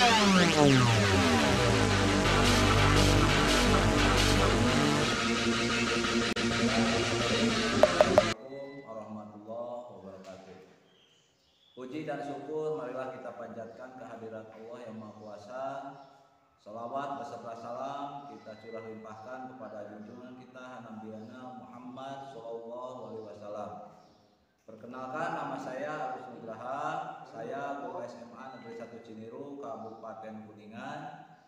Assalamualaikum warahmatullahi wabarakatuh. Puji dan syukur marilah kita panjatkan kehadirat Allah yang Maha Kuasa. Salawat beserta salam kita curah limpahkan kepada junjungan kita Nabi Muhammad Sallallahu Alaihi Wasallam. Perkenalkan, nama saya Agus Nugraha. Saya guru SMA Negeri 1 Ciniru, Kabupaten Kuningan,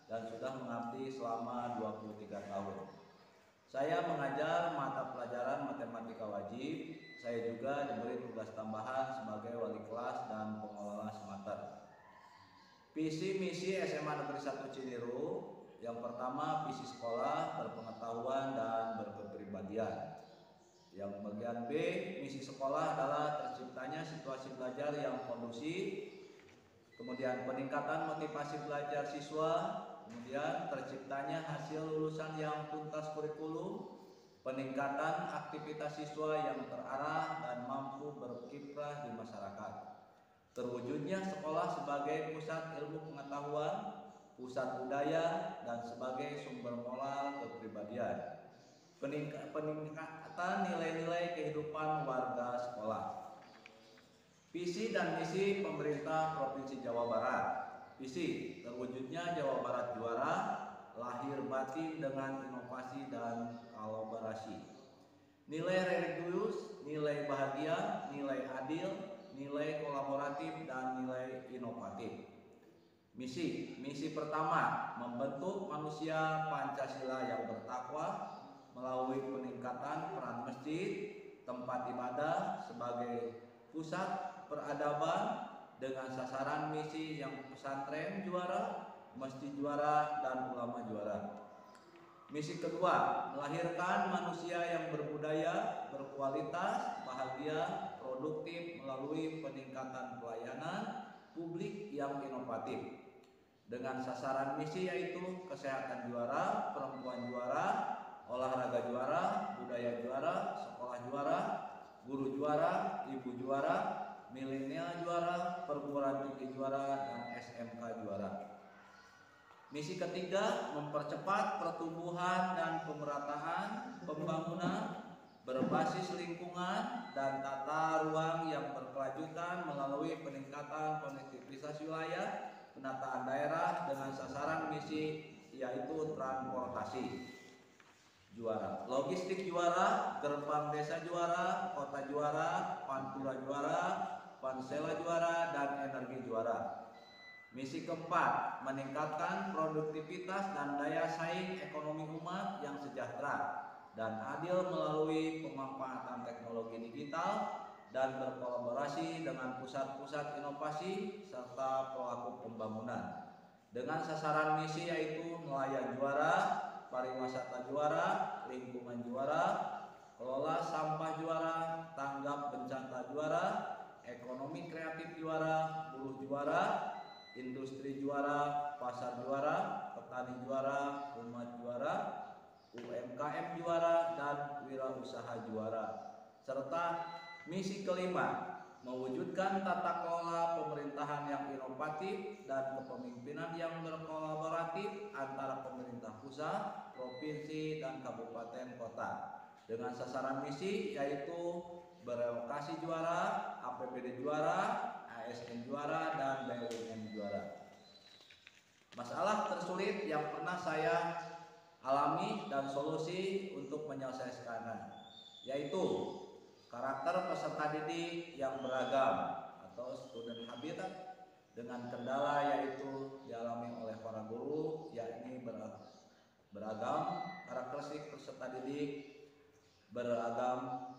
dan sudah mengabdi selama 23 tahun. Saya mengajar mata pelajaran matematika wajib. Saya juga diberi tugas tambahan sebagai wali kelas dan pengelola semester. Visi misi SMA Negeri 1 Ciniru, yang pertama visi sekolah, berpengetahuan dan berkepribadian. Yang bagian B, misi sekolah adalah terciptanya situasi belajar yang kondusif, kemudian peningkatan motivasi belajar siswa, kemudian terciptanya hasil lulusan yang tuntas kurikulum, peningkatan aktivitas siswa yang terarah dan mampu berkiprah di masyarakat, terwujudnya sekolah sebagai pusat ilmu pengetahuan, pusat budaya, dan sebagai sumber moral kepribadian, peningkatan nilai-nilai kehidupan warga sekolah. Visi dan misi pemerintah Provinsi Jawa Barat. Visi, terwujudnya Jawa Barat juara, lahir batin dengan inovasi dan kolaborasi. Nilai religius, nilai bahagia, nilai adil, nilai kolaboratif, dan nilai inovatif. Misi pertama, membentuk manusia Pancasila yang bertakwa melalui peningkatan peran masjid, tempat ibadah sebagai pusat peradaban dengan sasaran misi yang pesantren juara, masjid juara, dan ulama juara. Misi kedua, melahirkan manusia yang berbudaya, berkualitas, bahagia, produktif melalui peningkatan pelayanan publik yang inovatif. Dengan sasaran misi yaitu kesehatan juara, perempuan juara, olahraga juara, budaya juara, sekolah juara, guru juara, ibu juara, milenial juara, perguruan tinggi juara, dan SMK juara. Misi ketiga, mempercepat pertumbuhan dan pemerataan pembangunan berbasis lingkungan dan tata ruang yang berkelanjutan melalui peningkatan konektivitas wilayah, penataan daerah dengan sasaran misi yaitu transportasi juara, logistik juara, gerbang desa juara, kota juara, pantura juara, pansela juara, dan energi juara. Misi keempat, meningkatkan produktivitas dan daya saing ekonomi umat yang sejahtera dan adil melalui pemanfaatan teknologi digital dan berkolaborasi dengan pusat-pusat inovasi serta pelaku pembangunan. Dengan sasaran misi yaitu nelayan juara, pariwisata juara, lingkungan juara, kelola sampah juara, tanggap bencana juara, ekonomi kreatif juara, buruh juara, industri juara, pasar juara, petani juara, umat juara, UMKM juara, dan wirausaha juara. Serta misi kelima, mewujudkan tata kelola pemerintahan yang inovatif dan kepemimpinan yang berkolaboratif antara pemerintah pusat, provinsi, dan kabupaten kota. Dengan sasaran misi yaitu berelokasi juara, APBD juara, ASN juara, dan BUMN juara. Masalah tersulit yang pernah saya alami dan solusi untuk menyelesaikannya yaitu karakter peserta didik yang beragam atau student habitat dengan kendala yaitu dialami oleh para guru, yakni beragam karakteristik peserta didik beragam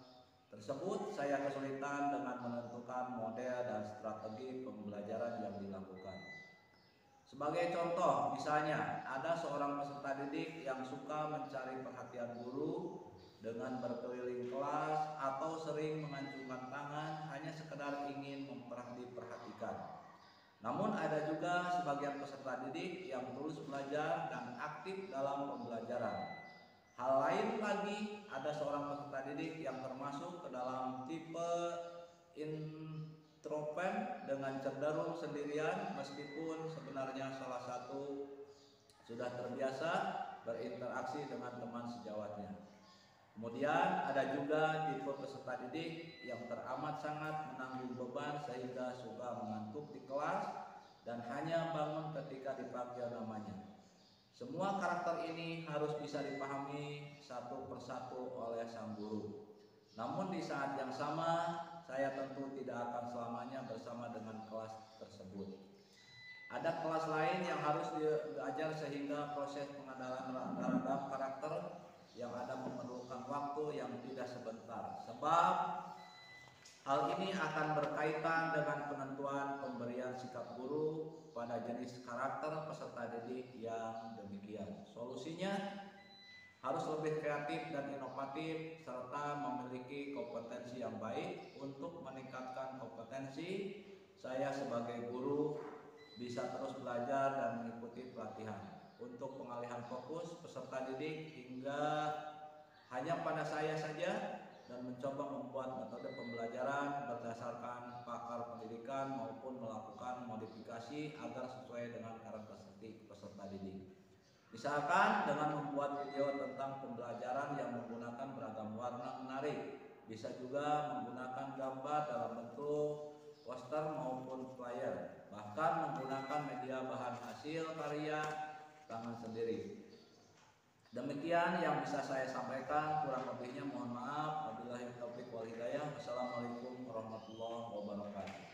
tersebut. Saya kesulitan dengan menentukan model dan strategi pembelajaran yang dilakukan. Sebagai contoh, misalnya ada seorang peserta didik yang suka mencari perhatian guru dengan berkeliling kelas atau sering mengacungkan tangan hanya sekedar ingin diperhatikan. Namun ada juga sebagian peserta didik yang terus belajar dan aktif dalam pembelajaran. Hal lain lagi, ada seorang peserta didik yang termasuk ke dalam tipe introvert dengan cenderung sendirian meskipun sebenarnya sebenarnya salah satu sudah terbiasa berinteraksi dengan teman sejawatnya. Kemudian ada juga tipe peserta didik yang teramat sangat menanggung beban sehingga suka mengantuk di kelas dan hanya bangun ketika dipanggil namanya. Semua karakter ini harus bisa dipahami satu persatu oleh sang guru. Namun di saat yang sama, saya tentu tidak akan selamanya bersama dengan kelas tersebut. Ada kelas lain yang harus diajar sehingga proses pengenalan ragam karakter yang ada memerlukan waktu yang tidak sebentar. Sebab hal ini akan berkaitan dengan penentuan pemberian sikap guru pada jenis karakter peserta didik yang demikian. Solusinya harus lebih kreatif dan inovatif serta memiliki kompetensi yang baik. Untuk meningkatkan kompetensi, saya sebagai guru bisa terus belajar dan mengikuti pelatihan. Untuk pengalihan fokus peserta didik hingga hanya pada saya saja dan mencoba membuat metode pembelajaran berdasarkan pakar pendidikan maupun melakukan modifikasi agar sesuai dengan karakteristik peserta didik. Misalkan dengan membuat video tentang pembelajaran yang menggunakan beragam warna menarik, bisa juga menggunakan gambar dalam bentuk poster maupun flyer, bahkan menggunakan media bahan hasil karya tangan sendiri. Demikian yang bisa saya sampaikan, kurang lebihnya mohon maaf. Wabillahi taufiq wal hidayah. Wassalamualaikum warahmatullahi wabarakatuh.